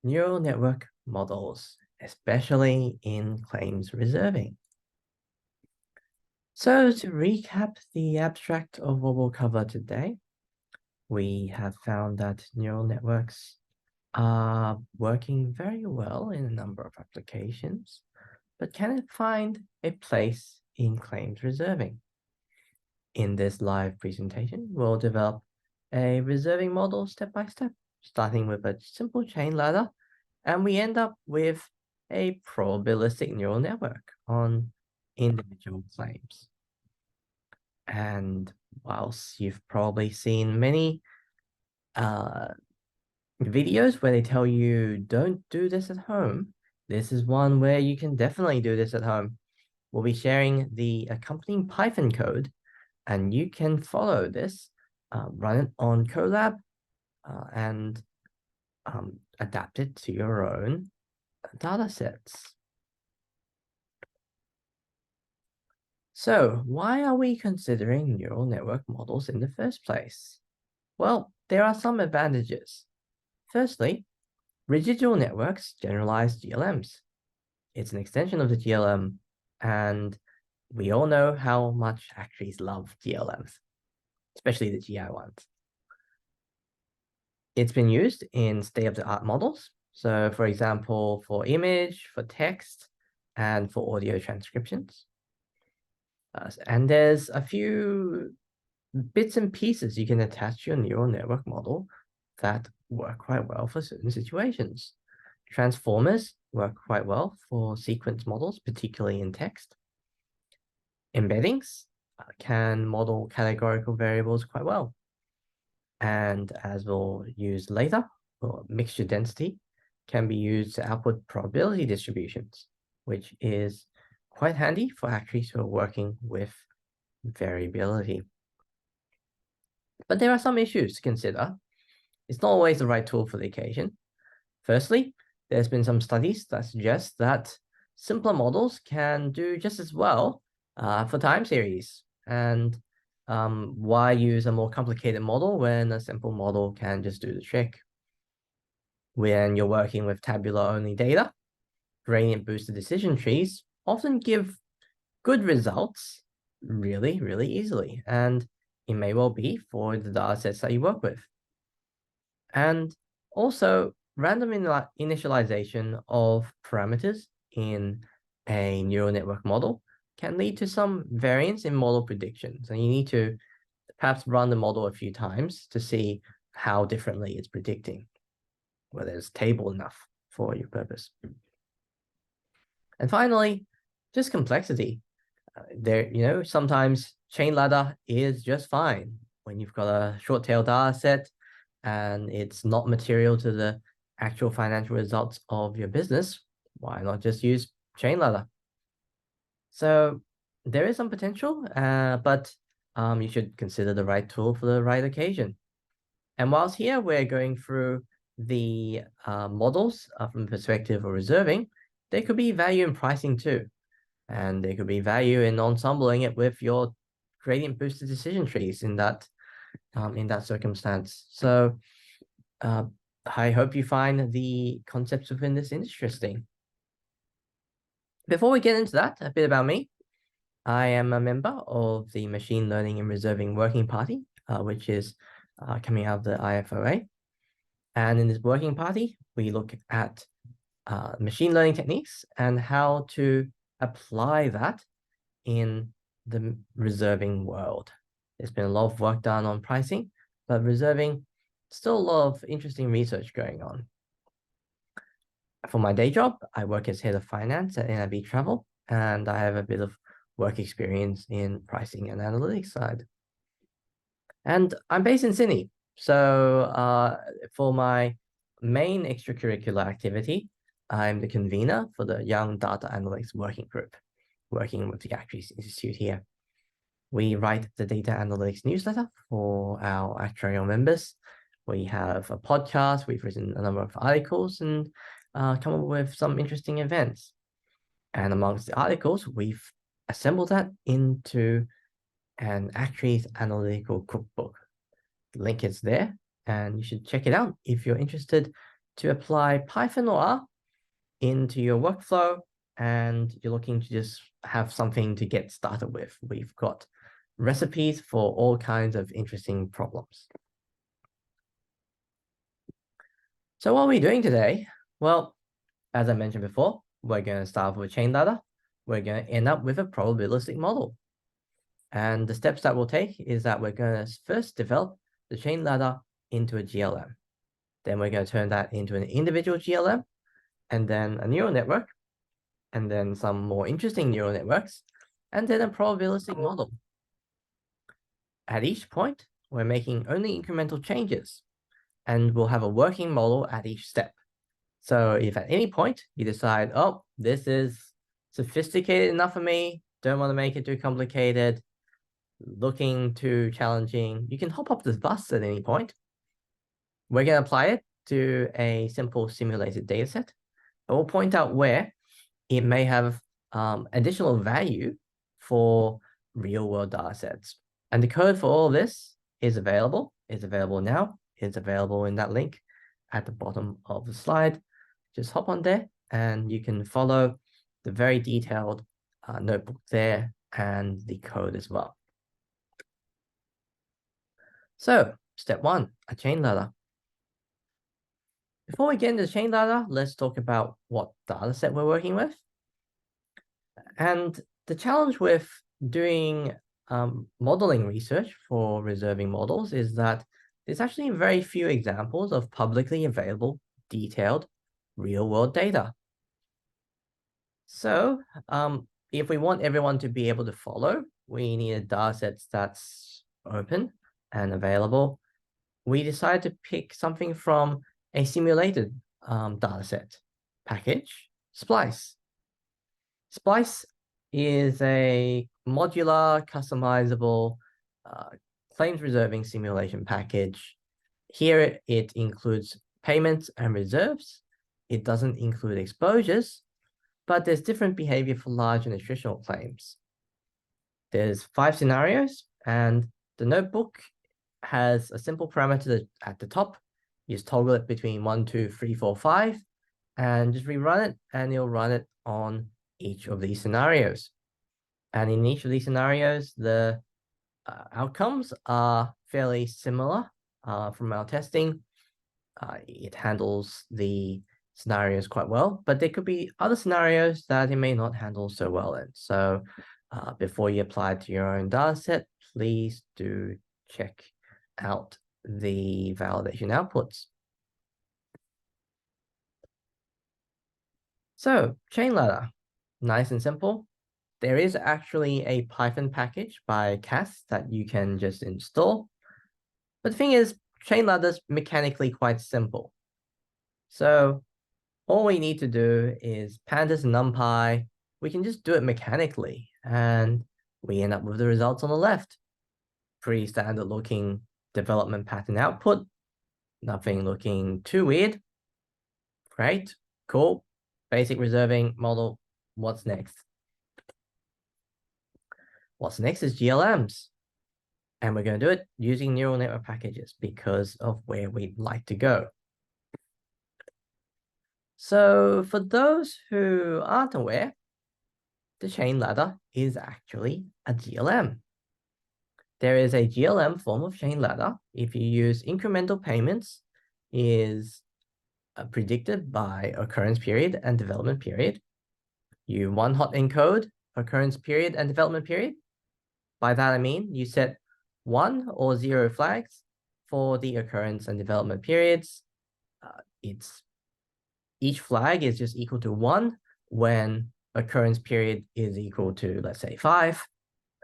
neural network models, especially in claims reserving. So to recap the abstract of what we'll cover today, we have found that neural networks are working very well in a number of applications, but can it find a place in claims reserving? In this live presentation, we'll develop a reserving model step by step, starting with a simple chain ladder, and we end up with a probabilistic neural network on individual claims. And whilst you've probably seen many videos where they tell you don't do this at home, this is one where you can definitely do this at home. We'll be sharing the accompanying Python code, and you can follow this, run it on Colab, and adapt it to your own data sets. So why are we considering neural network models in the first place? Well, there are some advantages. Firstly, residual networks generalize GLMs. It's an extension of the GLM, and we all know how much actuaries love GLMs, especially the GI ones. It's been used in state-of-the-art models. So for example, for image, for text, and for audio transcriptions. And there's a few bits and pieces you can attach to your neural network model that work quite well for certain situations. Transformers work quite well for sequence models, particularly in text. Embeddings can model categorical variables quite well. And as we'll use later, mixture density can be used to output probability distributions, which is quite handy for actuaries who are working with variability. But there are some issues to consider. It's not always the right tool for the occasion. Firstly, there's been some studies that suggest that simpler models can do just as well for time series. And why use a more complicated model when a simple model can just do the trick? When you're working with tabular only data, gradient boosted decision trees often give good results really, really easily. And it may well be for the data sets that you work with. And also, random initialization of parameters in a neural network model can lead to some variance in model predictions. And you need to perhaps run the model a few times to see how differently it's predicting, whether it's stable enough for your purpose. And finally, just complexity. Sometimes chain ladder is just fine when you've got a short tail data set and it's not material to the actual financial results of your business. Why not just use chain ladder? So there is some potential, but you should consider the right tool for the right occasion. And whilst here we're going through the models from the perspective of reserving, there could be value in pricing too. And there could be value in ensembling it with your gradient boosted decision trees in that circumstance. So I hope you find the concepts within this interesting. Before we get into that, a bit about me. I am a member of the Machine Learning and Reserving Working Party, which is coming out of the IFOA. And in this working party, we look at machine learning techniques and how to apply that in the reserving world. There's been a lot of work done on pricing, but reserving, still a lot of interesting research going on. For my day job, I work as head of finance at NIB Travel, and I have a bit of work experience in pricing and analytics side. And I'm based in Sydney. So for my main extracurricular activity, I'm the convener for the Young Data Analytics Working Group, working with the Actuaries Institute here. We write the data analytics newsletter for our actuarial members. We have a podcast, we've written a number of articles and come up with some interesting events. And amongst the articles, we've assembled that into an actuaries analytical cookbook. The link is there, and you should check it out if you're interested to apply Python or R into your workflow, and you're looking to just have something to get started with. We've got recipes for all kinds of interesting problems. So what are we doing today? Well, as I mentioned before, we're going to start with a chain ladder. We're going to end up with a probabilistic model. And the steps that we'll take is that we're going to first develop the chain ladder into a GLM. Then we're going to turn that into an individual GLM, and then a neural network, and then some more interesting neural networks, and then a probabilistic model. At each point, we're making only incremental changes, and we'll have a working model at each step. So if at any point you decide, oh, this is sophisticated enough for me, don't want to make it too complicated, looking too challenging, you can hop off this bus at any point. We're going to apply it to a simple simulated dataset, and we'll point out where it may have additional value for real-world data sets. And the code for all of this is available. It's available now. It's available in that link at the bottom of the slide. Just hop on there and you can follow the very detailed notebook there and the code as well. So step one, a chain ladder. Before we get into the chain ladder, let's talk about what data set we're working with. And the challenge with doing modeling research for reserving models is that there's actually very few examples of publicly available, detailed, real-world data. So if we want everyone to be able to follow, we need a data set that's open and available. We decided to pick something from a simulated data set package, Splice. Splice is a modular, customizable claims reserving simulation package. Here it includes payments and reserves. It doesn't include exposures, but there's different behavior for large and attritional claims. There's 5 scenarios, and the notebook has a simple parameter at the top. You just toggle it between 1, 2, 3, 4, 5, and just rerun it, and it'll run it on each of these scenarios. And in each of these scenarios, the outcomes are fairly similar from our testing. It handles the scenarios quite well, but there could be other scenarios that it may not handle so well in. So before you apply it to your own data set, please do check out the validation outputs. So chain ladder, nice and simple. There is actually a Python package by Cas that you can just install. But the thing is, chain ladder is mechanically quite simple. So all we need to do is pandas and numpy. We can just do it mechanically, and we end up with the results on the left. Pretty standard looking development pattern output. Nothing looking too weird. Great, cool. Basic reserving model. What's next? What's next is GLMs. And we're going to do it using neural network packages because of where we'd like to go. So for those who aren't aware, the chain ladder is actually a GLM. There is a GLM form of chain ladder. If you use incremental payments, is predicted by occurrence period and development period. You one-hot encode occurrence period and development period. By that I mean you set 1 or 0 flags for the occurrence and development periods. Each flag is just equal to 1 when occurrence period is equal to, let's say, 5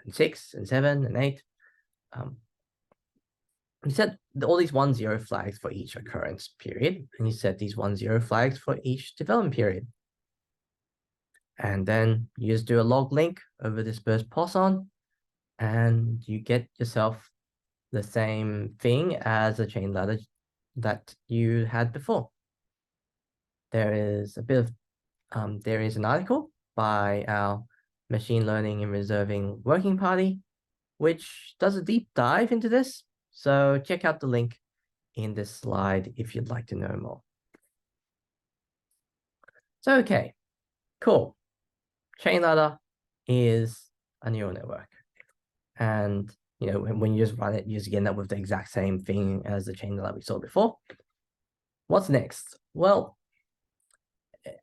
and 6 and 7 and 8. You set all these 1, 0 flags for each occurrence period, and you set these 1, 0 flags for each development period. And then you just do a log link over this burst Poisson, and you get yourself the same thing as a chain ladder that you had before. There is an article by our machine learning and reserving working party, which does a deep dive into this. So check out the link in this slide if you'd like to know more. So, okay, cool. Chain ladder is a neural network. And, when you just run it, you just end up with the exact same thing as the chain ladder we saw before. What's next? Well,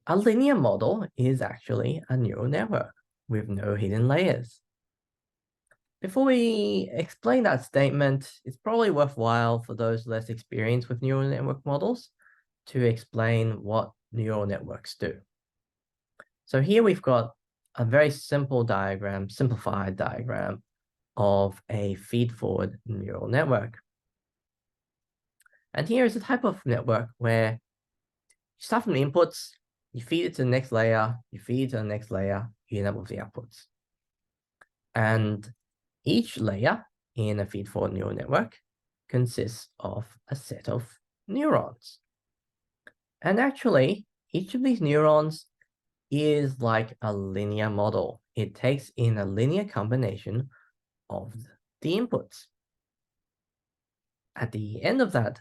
a linear model is actually a neural network with no hidden layers. Before we explain that statement, it's probably worthwhile for those less experienced with neural network models to explain what neural networks do. So here we've got a very simple diagram, simplified diagram of a feed-forward neural network. And here is a type of network where you start from the inputs, you feed it to the next layer, you feed it to the next layer, you end up with the outputs. And each layer in a feed-forward neural network consists of a set of neurons. And actually, each of these neurons is like a linear model. It takes in a linear combination of the inputs. At the end of that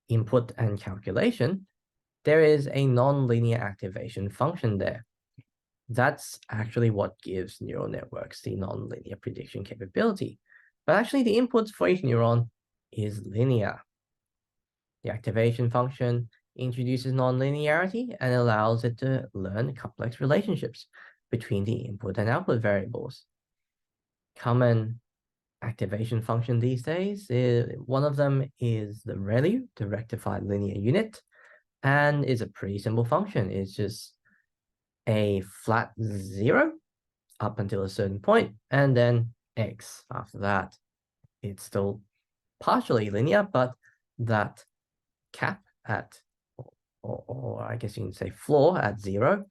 input and calculation, there is a non-linear activation function there. That's actually what gives neural networks the non-linear prediction capability. But actually, the inputs for each neuron is linear. The activation function introduces non-linearity and allows it to learn complex relationships between the input and output variables. Common activation function these days, one of them is the ReLU, the rectified linear unit, and it's a pretty simple function. It's just a flat 0 up until a certain point, and then x after that. It's still partially linear, but that cap at, or I guess you can say floor at 0,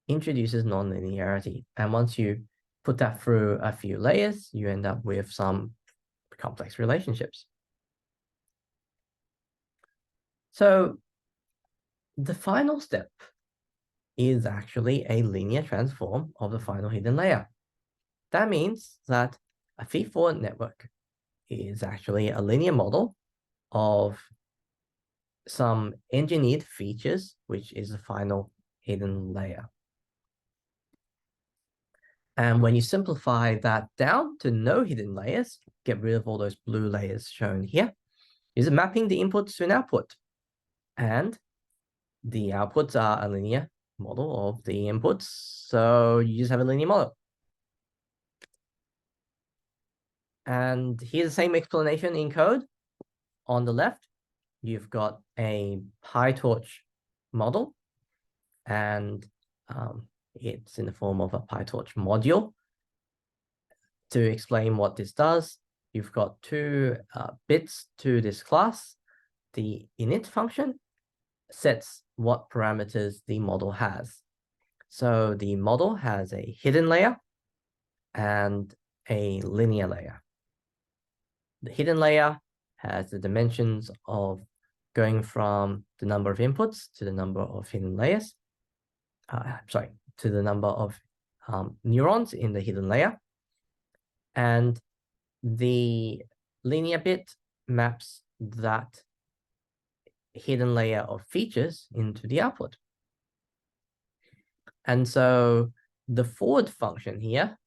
introduces non-linearity. And once you put that through a few layers, you end up with some complex relationships. So the final step is actually a linear transform of the final hidden layer. That means that a feed-forward network is actually a linear model of some engineered features, which is the final hidden layer. And when you simplify that down to no hidden layers, get rid of all those blue layers shown here, is mapping the inputs to an output. And the outputs are a linear model of the inputs. So you just have a linear model. And here's the same explanation in code. On the left, you've got a PyTorch model, and it's in the form of a PyTorch module. To explain what this does, you've got two bits to this class. The init function sets what parameters the model has. So the model has a hidden layer and a linear layer. The hidden layer has the dimensions of going from the number of inputs to the number of hidden layers. To the number of neurons in the hidden layer. And the linear bit maps that hidden layer of features into the output. And so the forward function here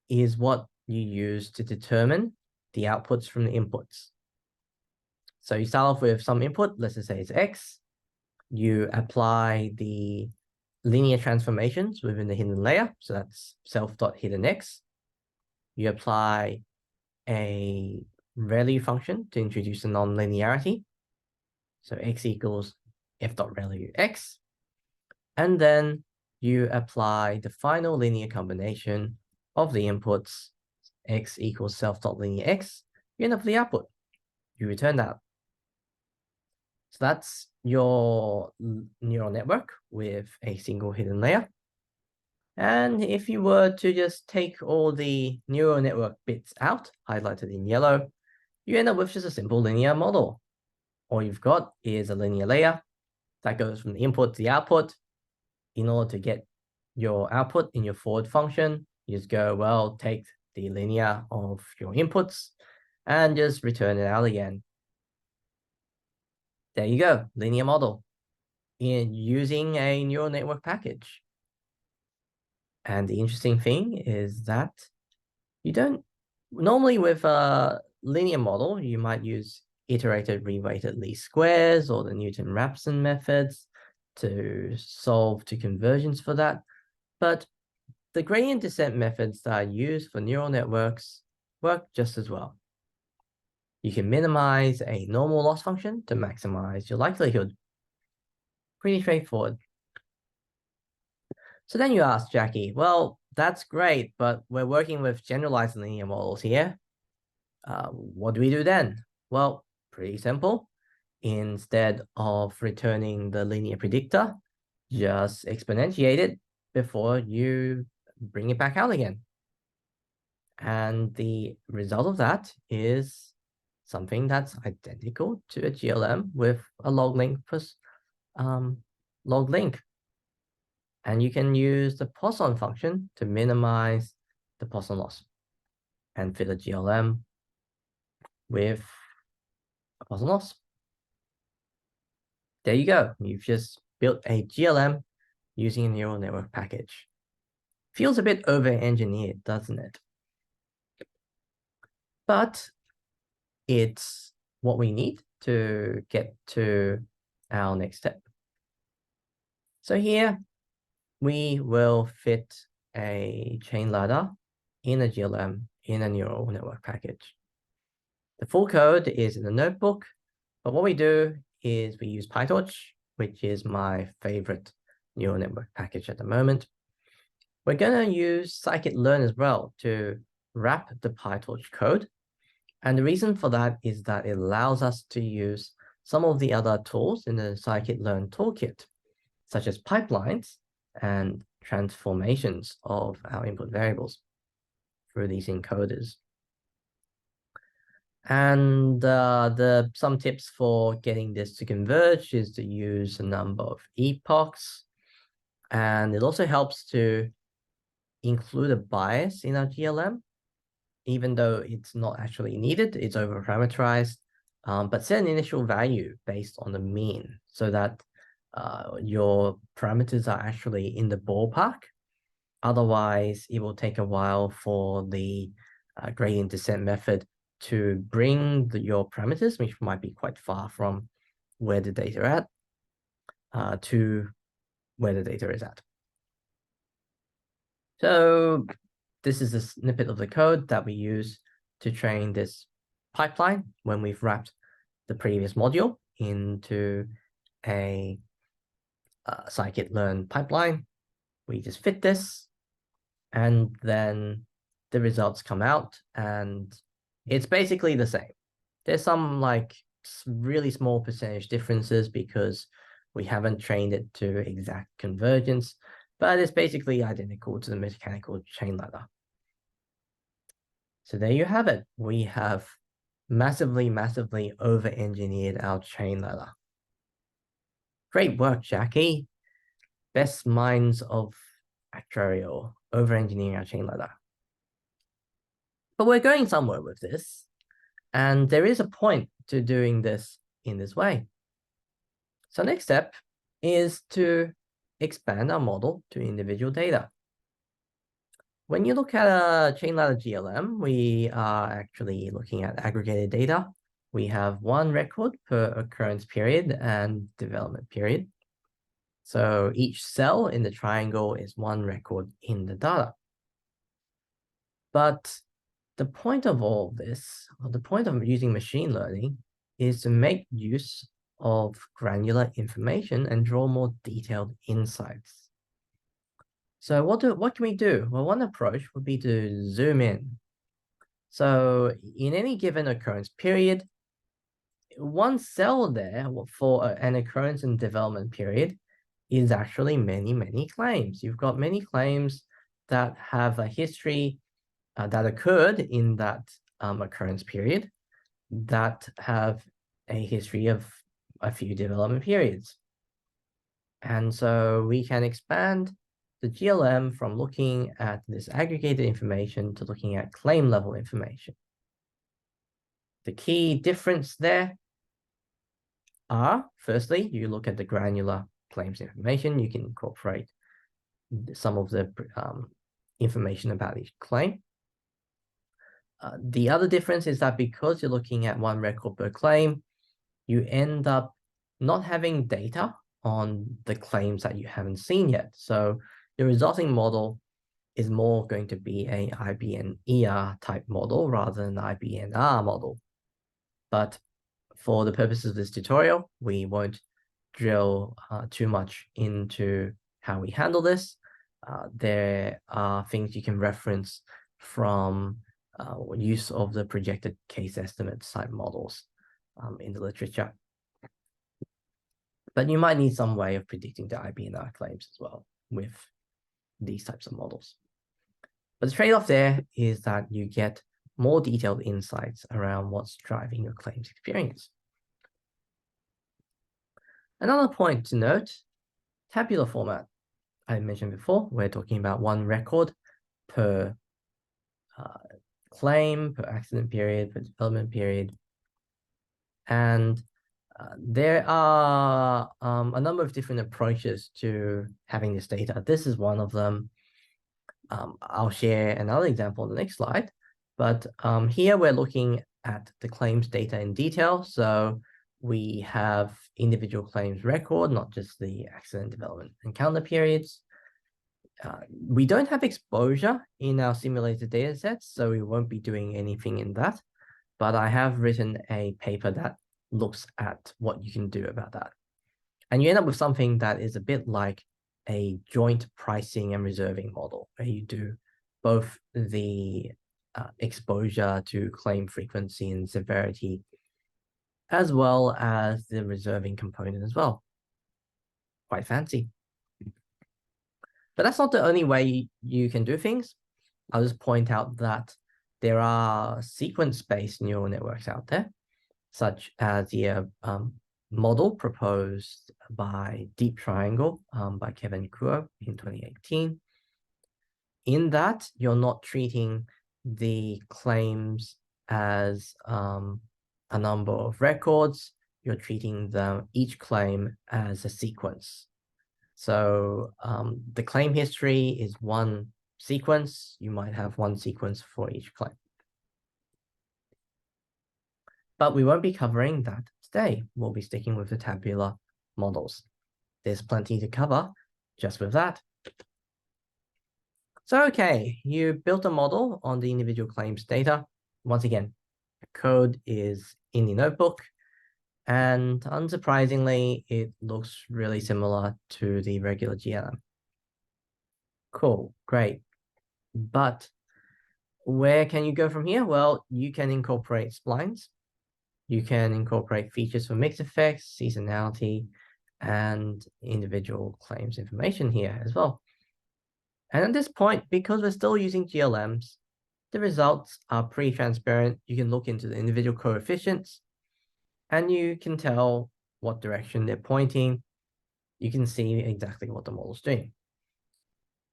is what you use to determine the outputs from the inputs. So you start off with some input, let's just say it's x. You apply the linear transformations within the hidden layer. So that's self.hiddenx. You apply a ReLU function to introduce a non-linearity. So x equals f.ReLU x. And then you apply the final linear combination of the inputs, x equals self.linear x. You end up with the output. You return that. So that's your neural network with a single hidden layer. And if you were to just take all the neural network bits out, highlighted in yellow, you end up with just a simple linear model. All you've got is a linear layer that goes from the input to the output. In order to get your output in your forward function, you just go, well, take the linear of your inputs and just return it out again. There you go, linear model. in using a neural network package. And the interesting thing is that you don't normally with a linear model, you might use iterated reweighted least squares or the Newton-Raphson methods to solve to convergence for that. But the gradient descent methods that are used for neural networks work just as well. You can minimize a normal loss function to maximize your likelihood. Pretty straightforward. So then you ask Jackie, well, that's great, but we're working with generalized linear models here. What do we do then? Well, pretty simple. Instead of returning the linear predictor, just exponentiate it before you bring it back out again. And the result of that is something that's identical to a GLM with a log link plus log link. And you can use the Poisson function to minimize the Poisson loss and fit a GLM with a Poisson loss. There you go. You've just built a GLM using a neural network package. Feels a bit over-engineered, doesn't it? But it's what we need to get to our next step. So here we will fit a chain ladder in a GLM in a neural network package. The full code is in the notebook, but what we do is we use PyTorch, which is my favorite neural network package at the moment. We're going to use scikit-learn as well to wrap the PyTorch code. And the reason for that is that it allows us to use some of the other tools in the scikit-learn toolkit, such as pipelines and transformations of our input variables through these encoders. And some tips for getting this to converge is to use a number of epochs. And it also helps to include a bias in our GLM, even though it's not actually needed, it's over-parameterized, but set an initial value based on the mean so that your parameters are actually in the ballpark. Otherwise, it will take a while for the gradient descent method to bring your parameters, which might be quite far from where the data are at, to where the data is at. So this is a snippet of the code that we use to train this pipeline when we've wrapped the previous module into a scikit-learn pipeline. We just fit this, and then the results come out, and it's basically the same. There's some like really small percentage differences because we haven't trained it to exact convergence, but it's basically identical to the mechanical chain ladder. So there you have it. We have massively over-engineered our chain ladder. Great work, Jackie. Best minds of Actuarial, over-engineering our chain ladder. But we're going somewhere with this, and there is a point to doing this in this way. So next step is to expand our model to individual data. When you look at a chain ladder GLM, we are actually looking at aggregated data. We have one record per occurrence period and development period. So each cell in the triangle is one record in the data. But the point of all of this, or the point of using machine learning, is to make use of granular information and draw more detailed insights. So what can we do? Well, one approach would be to zoom in. So in any given occurrence period, one cell there for an occurrence and development period is actually many claims. You've got many claims that have a history that occurred in that occurrence period that have a history of a few development periods. And so we can expand the GLM from looking at this aggregated information to looking at claim level information. The key difference there are, firstly, you look at the granular claims information. You can incorporate some of the information about each claim. The other difference is that because you're looking at one record per claim, you end up not having data on the claims that you haven't seen yet. So the resulting model is more going to be a IBN-ER type model rather than IBN-R model. But for the purposes of this tutorial, we won't drill too much into how we handle this. There are things you can reference from use of the projected case estimate type models in the literature. But you might need some way of predicting the IBNR claims as well with these types of models. But the trade-off there is that you get more detailed insights around what's driving your claims experience. Another point to note, tabular format. I mentioned before, we're talking about one record per claim, per accident period, per development period. And there are a number of different approaches to having this data. This is one of them. I'll share another example on the next slide. But here we're looking at the claims data in detail. So we have individual claims record, not just the accident development encounter periods. We don't have exposure in our simulated data sets, so we won't be doing anything in that. But I have written a paper that looks at what you can do about that. And you end up with something that is a bit like a joint pricing and reserving model, where you do both the exposure to claim frequency and severity, as well as the reserving component as well. Quite fancy. But that's not the only way you can do things. I'll just point out that there are sequence-based neural networks out there, such as the model proposed by Deep Triangle by Kevin Kuo in 2018. In that, you're not treating the claims as a number of records, you're treating each claim as a sequence. So the claim history is one sequence. You might have one sequence for each claim. But we won't be covering that today. We'll be sticking with the tabular models. There's plenty to cover just with that. So, okay, you built a model on the individual claims data. Once again, the code is in the notebook. And unsurprisingly, it looks really similar to the regular GLM. Cool, great. But where can you go from here? Well, you can incorporate splines. You can incorporate features for mix effects, seasonality, and individual claims information here as well. And at this point, because we're still using GLMs, the results are pretty transparent. You can look into the individual coefficients, and you can tell what direction they're pointing. You can see exactly what the model's doing.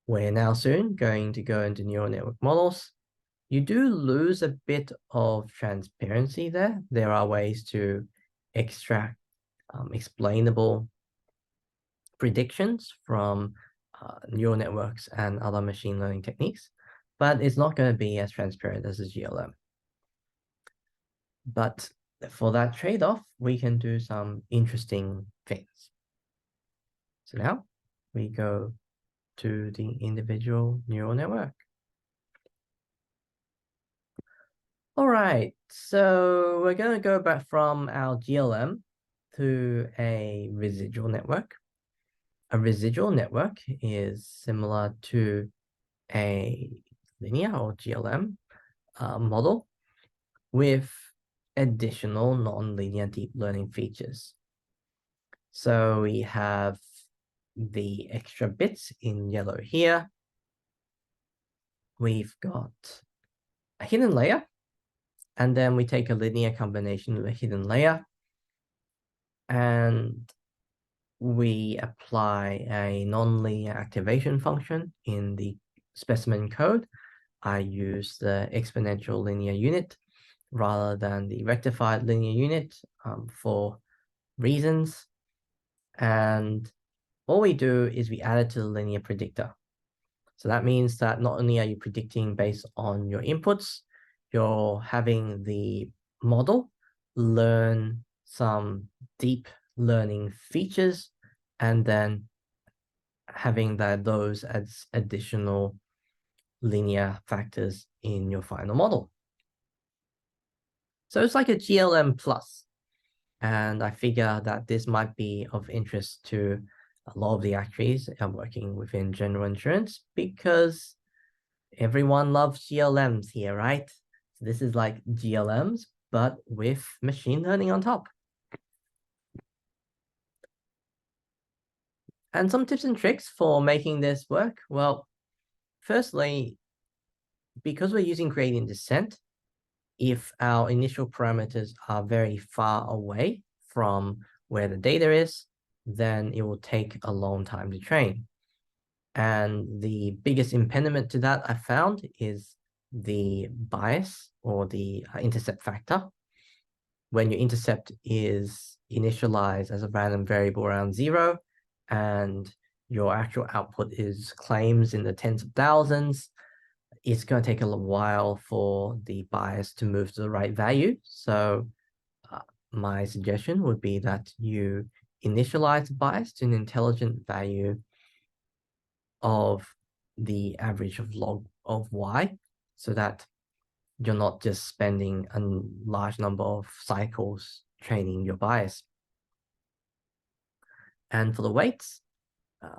We're now soon going to go into neural network models. You do lose a bit of transparency there. There are ways to extract explainable predictions from neural networks and other machine learning techniques, but it's not going to be as transparent as a GLM. But for that trade-off, we can do some interesting things. So now we go to the individual neural network. All right, so we're going to go back from our GLM to a residual network. A residual network is similar to a linear or GLM model with additional non-linear deep learning features. So we have the extra bits in yellow here. We've got a hidden layer, and then we take a linear combination of a hidden layer, and we apply a non-linear activation function in the specimen code. I use the exponential linear unit rather than the rectified linear unit for reasons. And all we do is we add it to the linear predictor. So that means that not only are you predicting based on your inputs, you're having the model learn some deep learning features and then having those as additional linear factors in your final model. So it's like a GLM plus. And I figure that this might be of interest to a lot of the actuaries working within general insurance because everyone loves GLMs here, right? So this is like GLMs, but with machine learning on top. And some tips and tricks for making this work. Well, firstly, because we're using gradient descent, if our initial parameters are very far away from where the data is, then it will take a long time to train. And the biggest impediment to that I found is the bias or the intercept factor. When your intercept is initialized as a random variable around 0 and your actual output is claims in the tens of thousands, it's going to take a little while for the bias to move to the right value. So my suggestion would be that you initialize the bias to an intelligent value of the average of log of y so that you're not just spending a large number of cycles training your bias. And for the weights,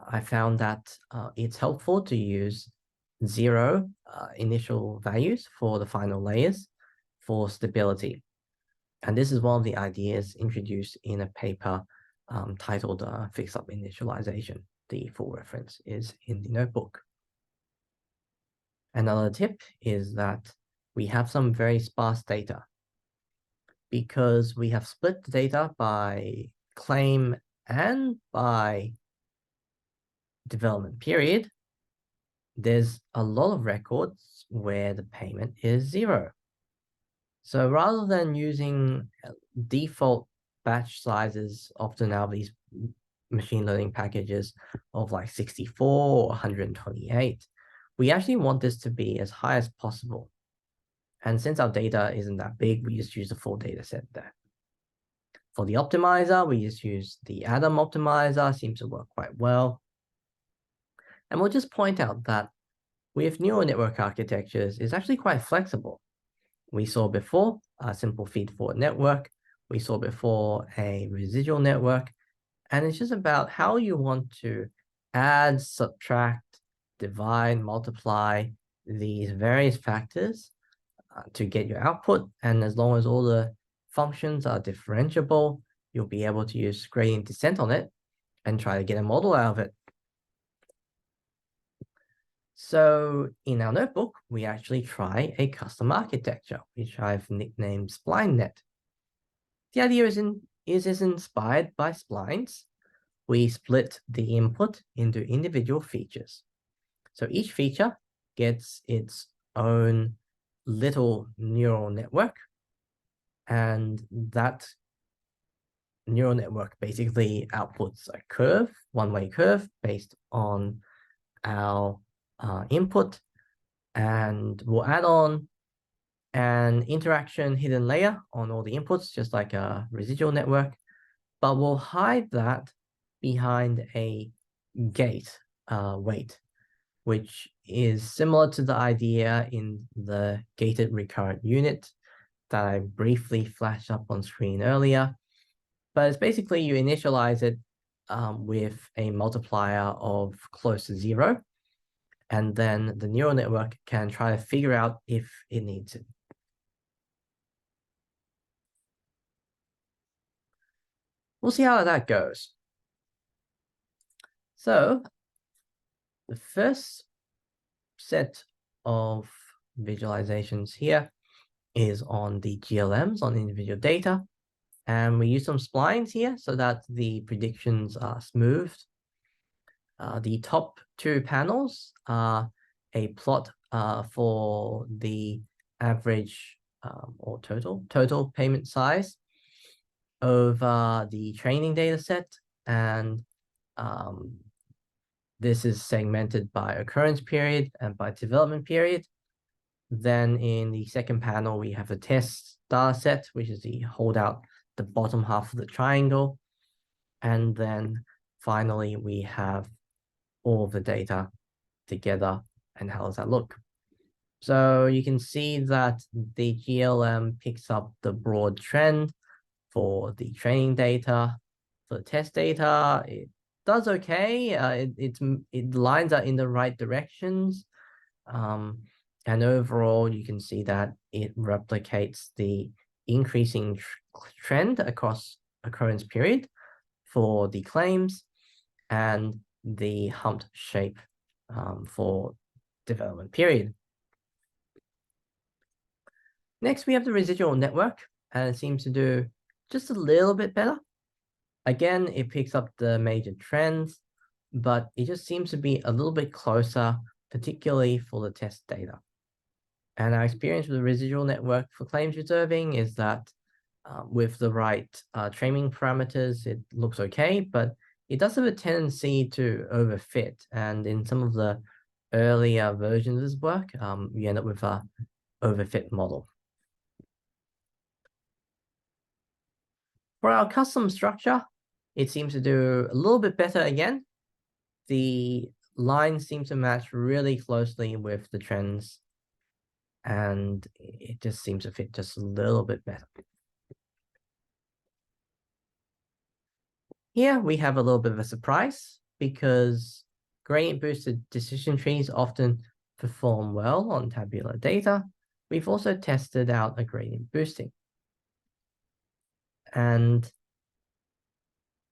I found that it's helpful to use 0 initial values for the final layers for stability. And this is one of the ideas introduced in a paper titled Fix-Up Initialization. The full reference is in the notebook. Another tip is that we have some very sparse data. Because we have split the data by claim and by development period, there's a lot of records where the payment is 0. So rather than using default batch sizes, often now these machine learning packages of like 64 or 128, we actually want this to be as high as possible. And since our data isn't that big, we just use the full data set there. For the optimizer, we just use the Atom optimizer, seems to work quite well. And we'll just point out that with neural network architectures, it's actually quite flexible. We saw before a simple feed-forward network. We saw before a residual network. And it's just about how you want to add, subtract, divide, multiply these various factors to get your output. And as long as all the functions are differentiable, you'll be able to use gradient descent on it and try to get a model out of it. So in our notebook, we actually try a custom architecture, which I've nicknamed SplineNet. The idea is inspired by splines. We split the input into individual features. So each feature gets its own little neural network, and that neural network basically outputs a curve, one-way curve based on our input, and we'll add on an interaction hidden layer on all the inputs, just like a residual network, but we'll hide that behind a gate weight, which is similar to the idea in the gated recurrent unit that I briefly flashed up on screen earlier. But it's basically you initialize it with a multiplier of close to 0, and then the neural network can try to figure out if it needs it. We'll see how that goes. So the first set of visualizations here is on the GLMs, on individual data. And we use some splines here so that the predictions are smoothed. The top 2 panels are a plot for the average or total payment size of the training data set and this is segmented by occurrence period and by development period. Then in the second panel, we have the test data set, which is the holdout, the bottom half of the triangle. And then finally, we have all of the data together. And how does that look? So you can see that the GLM picks up the broad trend for the training data. For the test data, it does okay. It lines up in the right directions. And overall, you can see that it replicates the increasing trend across occurrence period for the claims and the humped shape for development period. Next, we have the residual network, and it seems to do just a little bit better. Again, it picks up the major trends, but it just seems to be a little bit closer, particularly for the test data. And our experience with the residual network for claims reserving is that with the right training parameters, it looks okay, but it does have a tendency to overfit. And in some of the earlier versions of this work, you end up with a overfit model. For our custom structure, it seems to do a little bit better again. The lines seem to match really closely with the trends, and it just seems to fit just a little bit better. Here we have a little bit of a surprise because gradient boosted decision trees often perform well on tabular data. We've also tested out a gradient boosting. And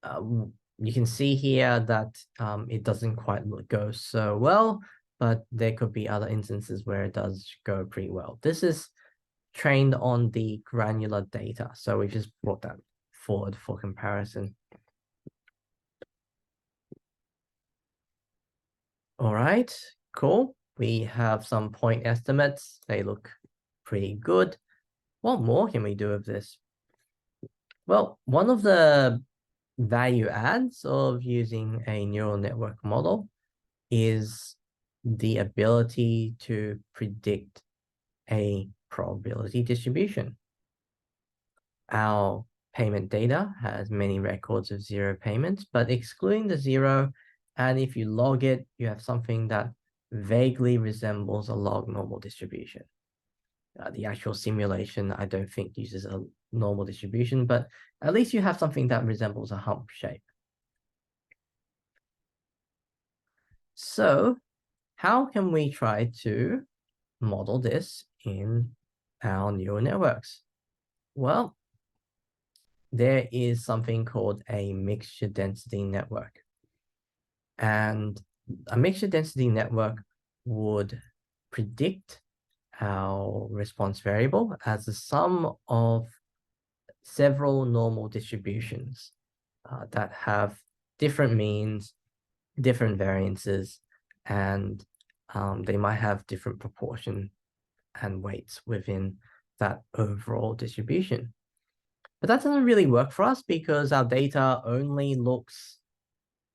you can see here that it doesn't quite go so well, but there could be other instances where it does go pretty well. This is trained on the granular data, so we just brought that forward for comparison. All right, cool. We have some point estimates. They look pretty good. What more can we do with this? Well, one of the value adds of using a neural network model is the ability to predict a probability distribution. Our payment data has many records of zero payments, but excluding the zero, and if you log it, you have something that vaguely resembles a log normal distribution. The actual simulation, I don't think, uses a normal distribution, but at least you have something that resembles a hump shape. So how can we try to model this in our neural networks? Well, there is something called a mixture density network. And a mixture density network would predict our response variable as the sum of several normal distributions that have different means, different variances, and they might have different proportion and weights within that overall distribution. But that doesn't really work for us because our data only looks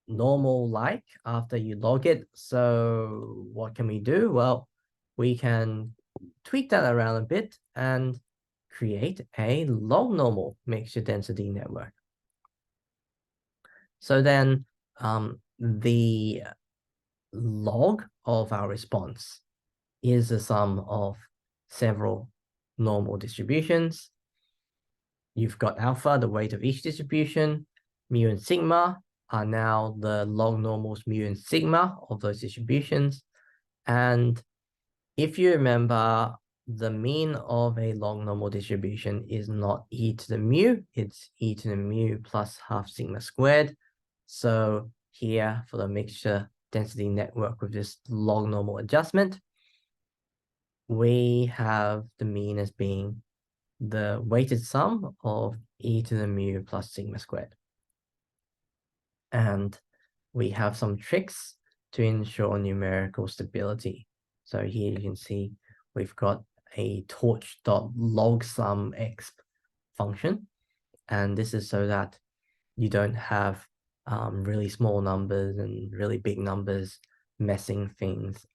normal-like after you log it. So what can we do? Well, we can tweak that around a bit and create a log-normal mixture density network. So then the log of our response is the sum of several normal distributions. You've got alpha, the weight of each distribution. Mu and sigma are now the log normals mu and sigma of those distributions. And if you remember, the mean of a log normal distribution is not e to the mu, it's e to the mu plus half sigma squared. So here for the mixture density network with this log normal adjustment, we have the mean as being the weighted sum of e to the mu plus sigma squared. And we have some tricks to ensure numerical stability. So here you can see we've got a torch.logsumexp function. And this is so that you don't have really small numbers and really big numbers messing things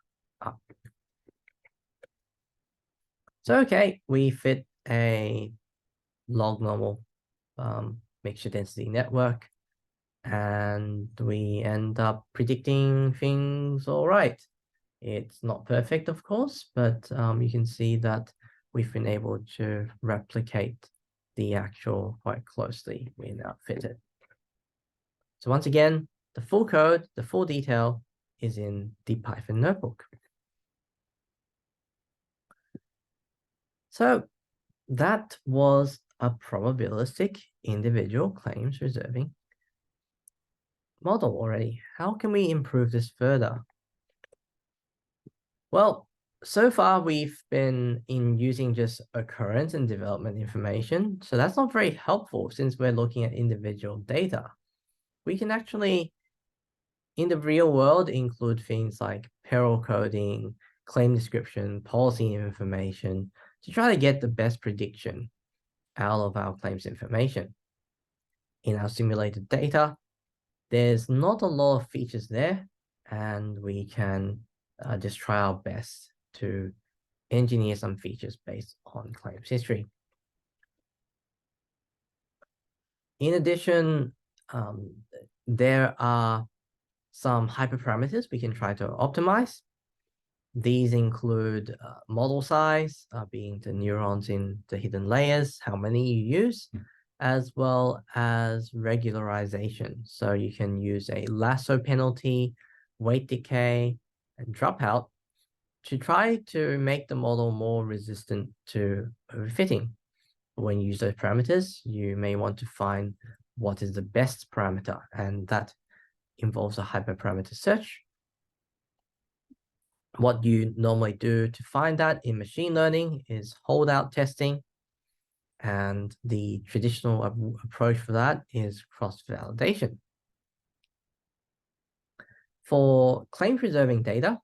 up. So, okay, we fit a Lognormal mixture density network, and we end up predicting things all right. It's not perfect, of course, but you can see that we've been able to replicate the actual quite closely. We now fit it. So once again, the full code, the full detail is in the Python notebook. So that was a probabilistic individual claims reserving model already. How can we improve this further? Well, so far we've been using just occurrence and development information. So that's not very helpful since we're looking at individual data. We can actually, in the real world, include things like peril coding, claim description, policy information to try to get the best prediction out of our claims information. In our simulated data, there's not a lot of features there, and we can just try our best to engineer some features based on claims history. In addition, there are some hyperparameters we can try to optimize. These include model size, being the neurons in the hidden layers, how many you use, as well as regularization. So you can use a lasso penalty, weight decay, and dropout to try to make the model more resistant to overfitting. When you use those parameters, you may want to find what is the best parameter, and that involves a hyperparameter search. What you normally do to find that in machine learning is holdout testing, and the traditional approach for that is cross-validation. For claim preserving data,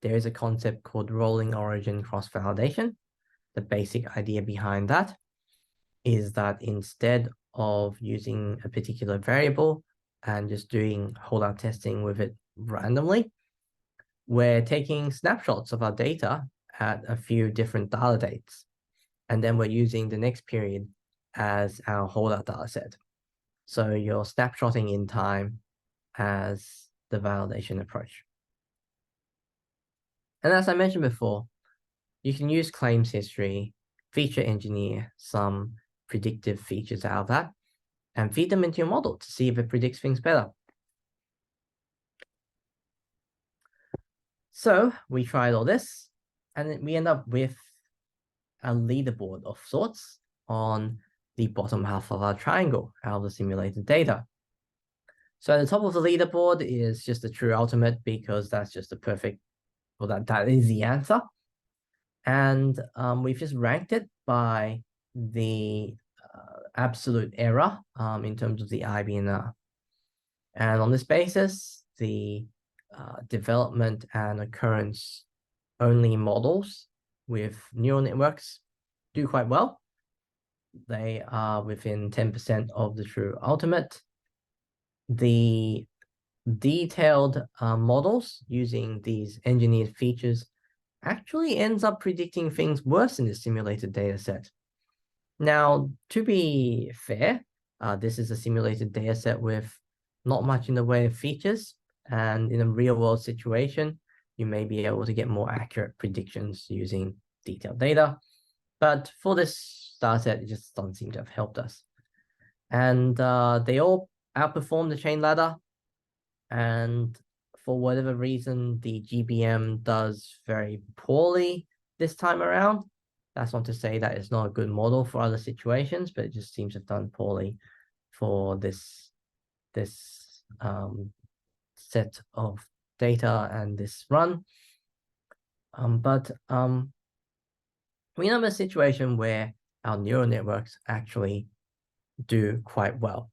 there is a concept called rolling origin cross-validation. The basic idea behind that is that instead of using a particular variable and just doing holdout testing with it randomly, we're taking snapshots of our data at a few different data dates, and then we're using the next period as our holdout data set. So you're snapshotting in time as the validation approach. And as I mentioned before, you can use claims history, feature engineer some predictive features out of that, and feed them into your model to see if it predicts things better. So we tried all this, and then we end up with a leaderboard of sorts on the bottom half of our triangle out of the simulated data. So at the top of the leaderboard is just the true ultimate, because that's just the perfect, well, that is the answer. And we've just ranked it by the absolute error in terms of the IBNR. And on this basis, the development and occurrence only models with neural networks do quite well. They are within 10% of the true ultimate. The detailed models using these engineered features actually ends up predicting things worse in the simulated data set. Now, to be fair, this is a simulated data set with not much in the way of features, and in a real world situation, you may be able to get more accurate predictions using detailed data. But for this data set, it just doesn't seem to have helped us. And they all outperform the chain ladder, and for whatever reason, the GBM does very poorly this time around. That's not to say that it's not a good model for other situations, but it just seems to have done poorly for this set of data and this run. But we have a situation where our neural networks actually do quite well.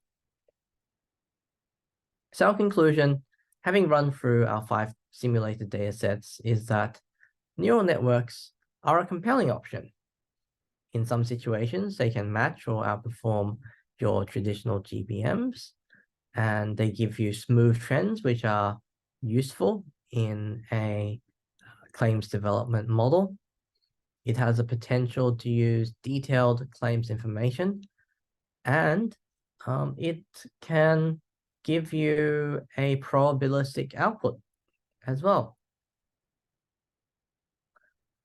So our conclusion, having run through our 5 simulated data sets, is that neural networks are a compelling option. In some situations, they can match or outperform your traditional GBMs. and they give you smooth trends, which are useful in a claims development model. It has a potential to use detailed claims information, and it can give you a probabilistic output as well.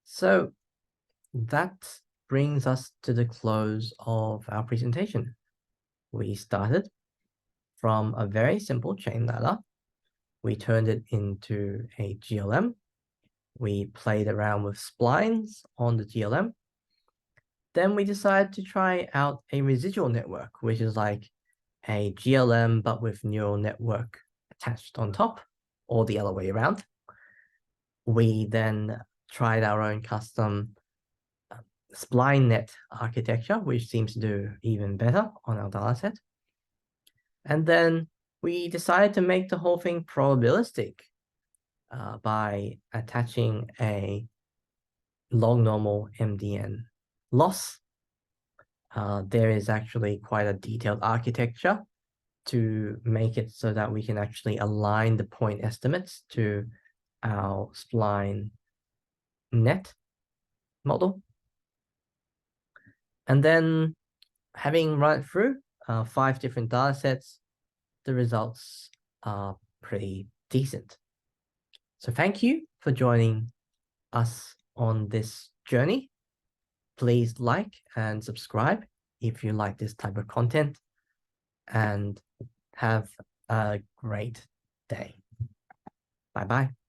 So that brings us to the close of our presentation. We started from a very simple chain ladder. We turned it into a GLM. We played around with splines on the GLM. Then we decided to try out a residual network, which is like a GLM, but with neural network attached on top, or the other way around. We then tried our own custom SplineNet architecture, which seems to do even better on our dataset. And then we decided to make the whole thing probabilistic by attaching a Lognormal MDN loss. There is actually quite a detailed architecture to make it so that we can actually align the point estimates to our SplineNet model. And then having run it through 5 different data sets, the results are pretty decent. So thank you for joining us on this journey. Please like and subscribe if you like this type of content, and have a great day. Bye-bye.